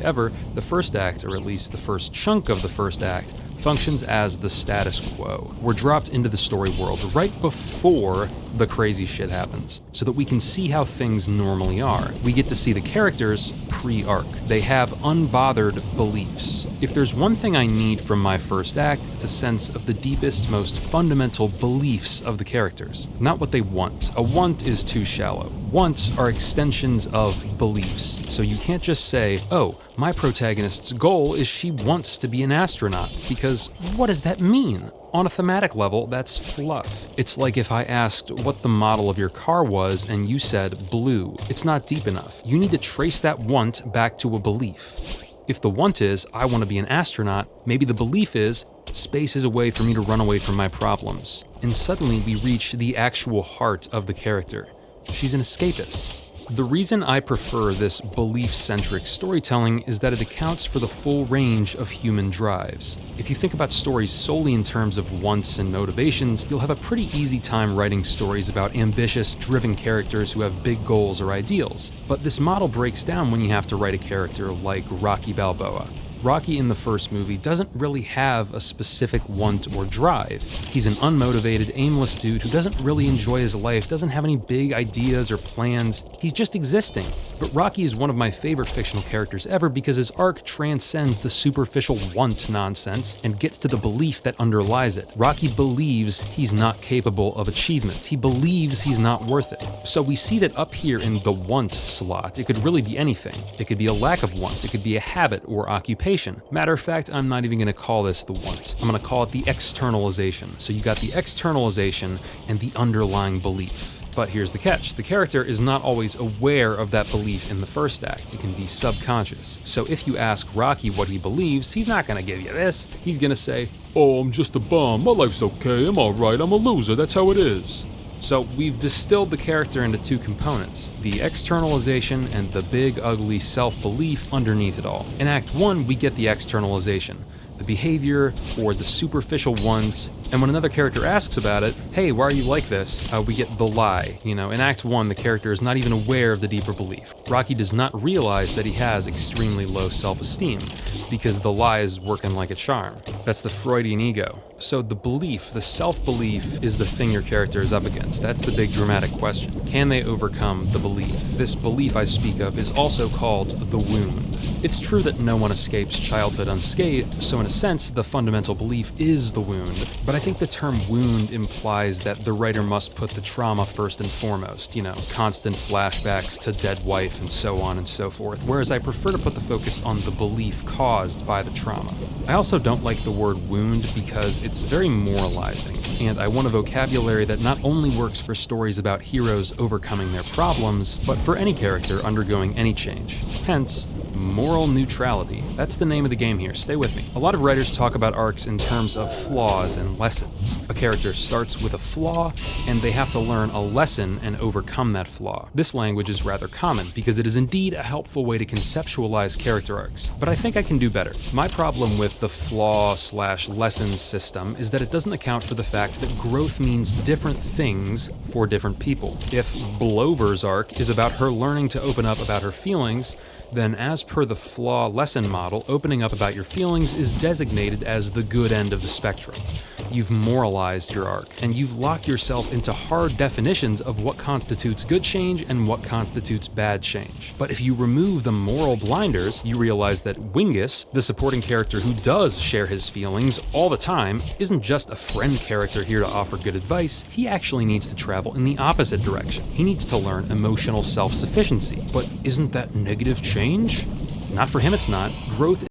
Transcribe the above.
However, the first act, or at least the first chunk of the first act, functions as the status quo. We're dropped into the story world right before the crazy shit happens, so that we can see how things normally are. We get to see the characters pre-arc. They have unbothered beliefs. If there's one thing I need from my first act, it's a sense of the deepest, most fundamental beliefs of the characters, not what they want. A want is too shallow. Wants are extensions of beliefs, so you can't just say, oh, my protagonist's goal is she wants to be an astronaut, because what does that mean? On a thematic level, that's fluff. It's like if I asked what the model of your car was and you said blue. It's not deep enough. You need to trace that want back to a belief. If the want is, I want to be an astronaut, maybe the belief is, space is a way for me to run away from my problems. And suddenly we reach the actual heart of the character. She's an escapist. The reason I prefer this belief-centric storytelling is that it accounts for the full range of human drives. If you think about stories solely in terms of wants and motivations, you'll have a pretty easy time writing stories about ambitious, driven characters who have big goals or ideals. But this model breaks down when you have to write a character like Rocky Balboa. Rocky in the first movie doesn't really have a specific want or drive. He's an unmotivated, aimless dude who doesn't really enjoy his life, doesn't have any big ideas or plans. He's just existing. But Rocky is one of my favorite fictional characters ever because his arc transcends the superficial want nonsense and gets to the belief that underlies it. Rocky believes he's not capable of achievement. He believes he's not worth it. So we see that up here in the want slot, it could really be anything. It could be a lack of want. It could be a habit or occupation. Matter of fact, I'm not even going to call this the want. I'm going to call it the externalization. So you got the externalization and the underlying belief. But here's the catch. The character is not always aware of that belief in the first act. It can be subconscious. So if you ask Rocky what he believes, he's not going to give you this. He's going to say, oh, I'm just a bum. My life's okay. I'm all right. I'm a loser. That's how it is. So we've distilled the character into two components, the externalization and the big, ugly self-belief underneath it all. In Act 1, we get the externalization, the behavior or the superficial ones, and when another character asks about it, hey, why are you like this? We get the lie. In Act 1, the character is not even aware of the deeper belief. Rocky does not realize that he has extremely low self-esteem, because the lie is working like a charm. That's the Freudian ego. So the belief, the self-belief, is the thing your character is up against. That's the big dramatic question. Can they overcome the belief? This belief I speak of is also called the wound. It's true that no one escapes childhood unscathed, so in a sense, the fundamental belief is the wound. But I think the term wound implies that the writer must put the trauma first and foremost, constant flashbacks to dead wife and so on and so forth, whereas I prefer to put the focus on the belief caused by the trauma. I also don't like the word wound because it's very moralizing, and I want a vocabulary that not only works for stories about heroes overcoming their problems, but for any character undergoing any change. Hence, moral neutrality. That's the name of the game here, stay with me. A lot of writers talk about arcs in terms of flaws and lessons. A character starts with a flaw, and they have to learn a lesson and overcome that flaw. This language is rather common, because it is indeed a helpful way to conceptualize character arcs. But I think I can do better. My problem with the flaw/lesson system is that it doesn't account for the fact that growth means different things for different people. If Blover's arc is about her learning to open up about her feelings, then as per the flaw lesson model, opening up about your feelings is designated as the good end of the spectrum. You've moralized your arc, and you've locked yourself into hard definitions of what constitutes good change and what constitutes bad change. But if you remove the moral blinders, you realize that Wingus, the supporting character who does share his feelings all the time, isn't just a friend character here to offer good advice. He actually needs to travel in the opposite direction. He needs to learn emotional self-sufficiency. But isn't that negative change? Not for him, it's not. Growth